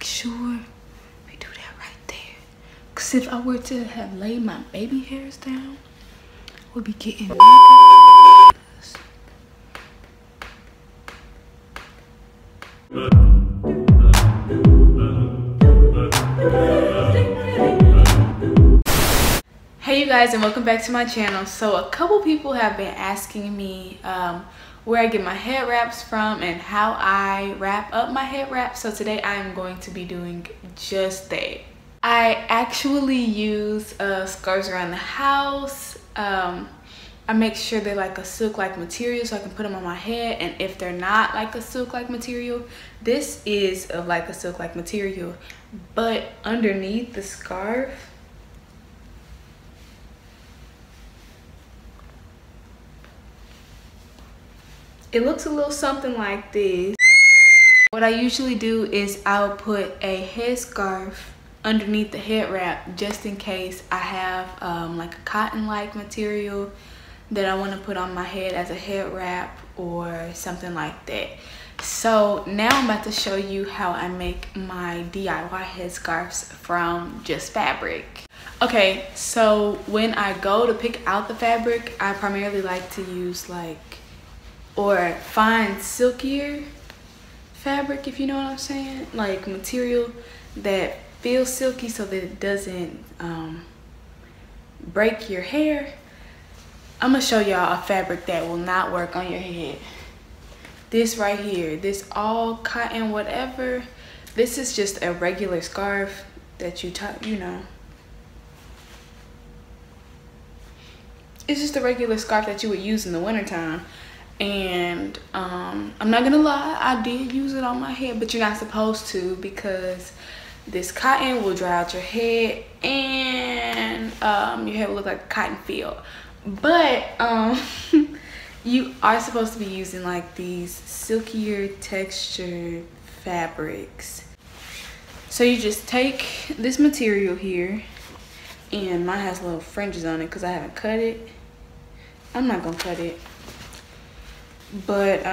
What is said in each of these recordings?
make sure we do that right there. Cause if I were to have laid my baby hairs down, we'll be getting niggas. Hey you guys, and welcome back to my channel. So a couple people have been asking me where I get my head wraps from and how I wrap up my head wrap. So today I am going to be doing just that. I actually use scarves around the house. I make sure they're like a silk-like material so I can put them on my head, and if they're not like a silk-like material, this is of like a silk-like material, but underneath the scarf it looks a little something like this. What I usually do is I'll put a headscarf underneath the head wrap just in case I have like a cotton-like material that I want to put on my head as a head wrap or something like that. So now I'm about to show you how I make my DIY headscarves from just fabric. Okay, so when I go to pick out the fabric, I primarily like to use or find silkier fabric, if you know what I'm saying, like material that feels silky so that it doesn't break your hair. I'm gonna show y'all a fabric that will not work on your head. This right here, this all cotton whatever, this is just a regular scarf that you know, it's just a regular scarf that you would use in the wintertime. And I'm not gonna lie, I did use it on my head, but you're not supposed to because this cotton will dry out your head and your hair will look like a cotton field. But you are supposed to be using like these silkier textured fabrics. So you just take this material here, and mine has little fringes on it because I haven't cut it. I'm not gonna cut it. But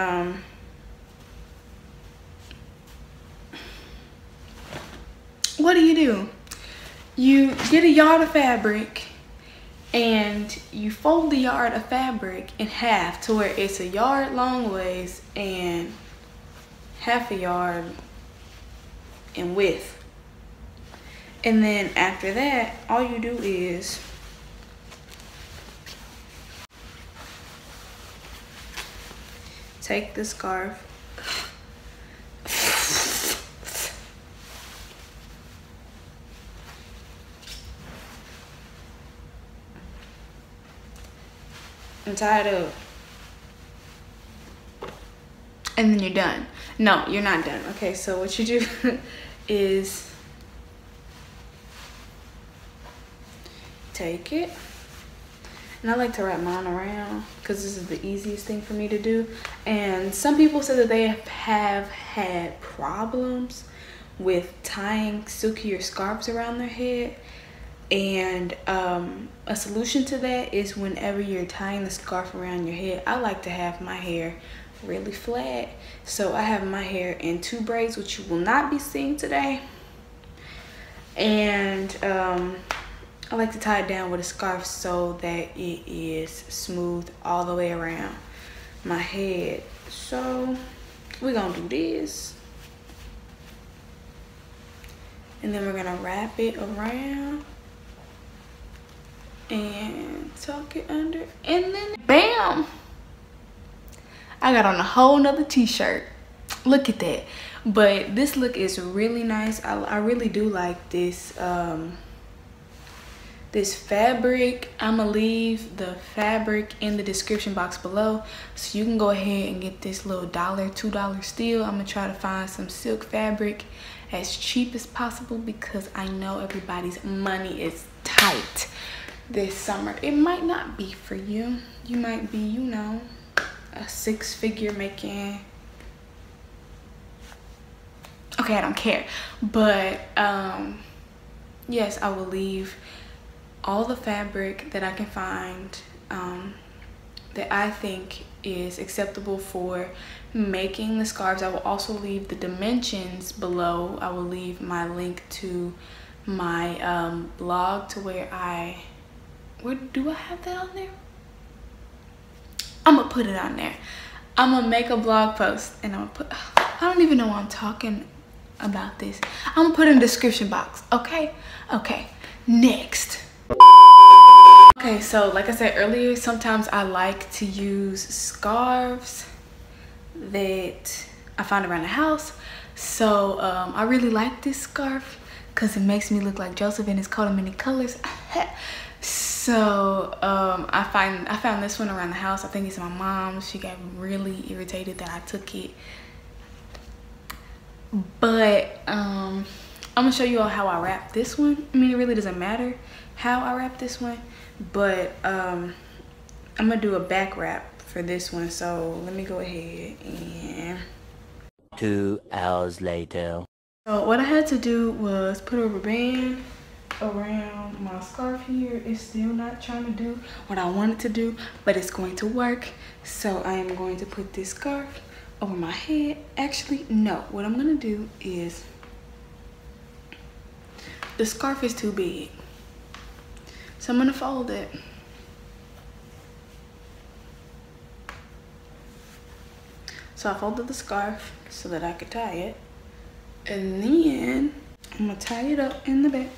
what do? You get a yard of fabric and you fold the yard of fabric in half to where it's a yard long ways and half a yard in width. And then after that, all you do is take the scarf and tie it up, and then you're done. No, you're not done. Okay, so what you do is take it, and I like to wrap mine around because this is the easiest thing for me to do. And some people say that they have had problems with tying silkier scarves around their head. And a solution to that is whenever you're tying the scarf around your head, I like to have my hair really flat. So I have my hair in 2 braids, which you will not be seeing today. And I like to tie it down with a scarf so that it is smooth all the way around my head. So we're gonna do this, and then we're gonna wrap it around and tuck it under, and then bam, I got on a whole nother t-shirt. Look at that. But this look is really nice. I really do like this this fabric. I'm gonna leave the fabric in the description box below so you can go ahead and get this little $1, $2 steal. I'm gonna try to find some silk fabric as cheap as possible because I know everybody's money is tight this summer. It might not be for you. You might be, you know, a 6-figure making. Okay, I don't care. But yes, I will leave all the fabric that I can find that I think is acceptable for making the scarves. I will also leave the dimensions below. I will leave my link to my blog to where do I have that on there? I'm gonna put it on there. I'm gonna make a blog post and I'm gonna put, I don't even know why I'm talking about this. I'm gonna put it in the description box, okay? Okay, next. Okay, so like I said earlier, sometimes I like to use scarves that I find around the house. So I really like this scarf because it makes me look like Joseph in his coat of many colors. So I found this one around the house. I think it's my mom's. She got really irritated that I took it. But I'm gonna show you all how I wrap this one. I mean, it really doesn't matter how I wrap this one, but I'm gonna do a back wrap for this one. So let me go ahead and 2 hours later. So what I had to do was put a rubber band around my scarf here. It's still not trying to do what I want it to do, but it's going to work. So I am going to put this scarf over my head. Actually, no, what I'm gonna do is, the scarf is too big, so I'm gonna fold it. So I folded the scarf so that I could tie it, and then I'm gonna tie it up in the back.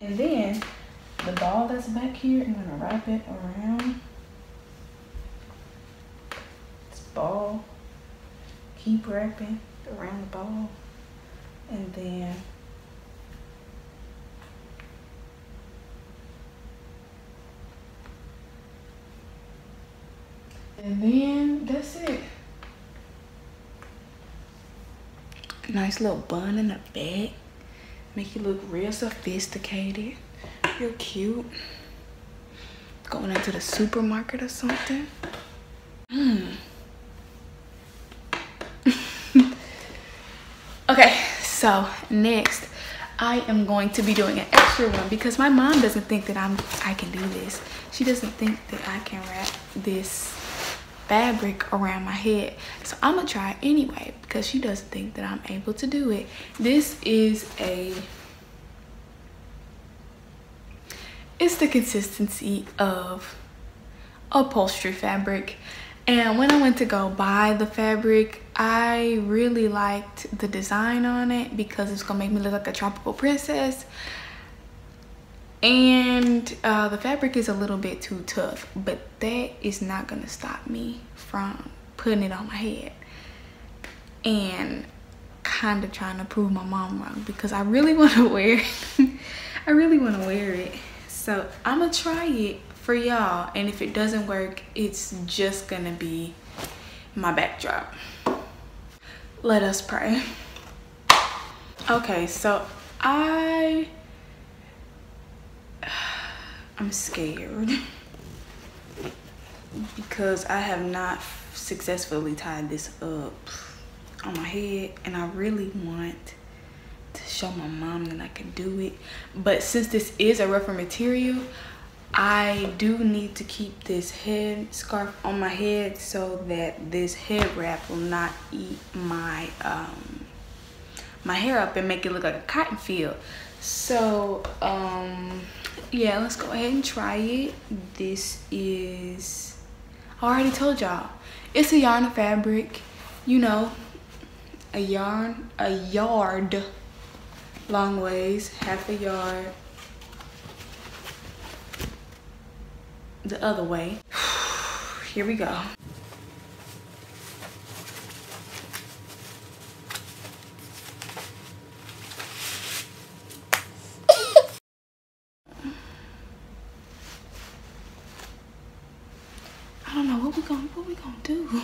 And then the ball that's back here, I'm gonna wrap it around this ball. Keep wrapping around the ball. And then that's it. Nice little bun in the back. Make you look real sophisticated, real cute. Going into the supermarket or something. Okay, so next I am going to be doing an extra one because my mom doesn't think that I can do this. She doesn't think that I can wrap this fabric around my head. So I'm gonna try it anyway because she doesn't think that I'm able to do it. This is it's the consistency of upholstery fabric. And when I went to go buy the fabric, I really liked the design on it because it's gonna make me look like a tropical princess. And the fabric is a little bit too tough, but that is not gonna stop me from putting it on my head and kind of trying to prove my mom wrong because I really want to wear it. I really want to wear it. So I'm gonna try it for y'all, and if it doesn't work, it's just gonna be my backdrop. Let us pray. Okay, so I'm scared because I have not successfully tied this up on my head, and I really want to show my mom that I can do it. But since this is a rougher material, I do need to keep this head scarf on my head so that this head wrap will not eat my my hair up and make it look like a cotton field. So yeah, let's go ahead and try it. This is, I already told y'all, it's a yarn fabric, you know, a yard long ways, half a yard the other way. Here we go. I don't know what we gonna do.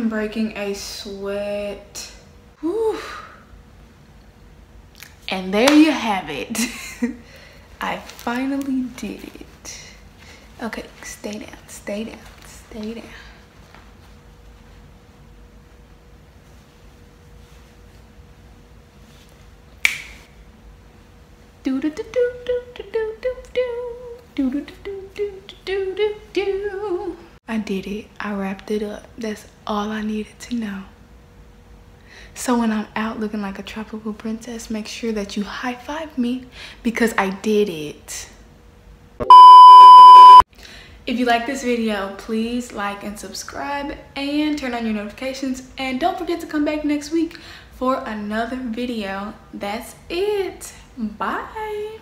am breaking a sweat. Whew. And there you have it. I finally did it. Okay, stay down, stay down, stay down. Do do do do do do do do do do do do do do. I did it. I wrapped it up. That's all I needed to know. So when I'm out looking like a tropical princess, make sure that you high-five me because I did it. If you like this video, please like and subscribe and turn on your notifications. And don't forget to come back next week for another video. That's it. Bye.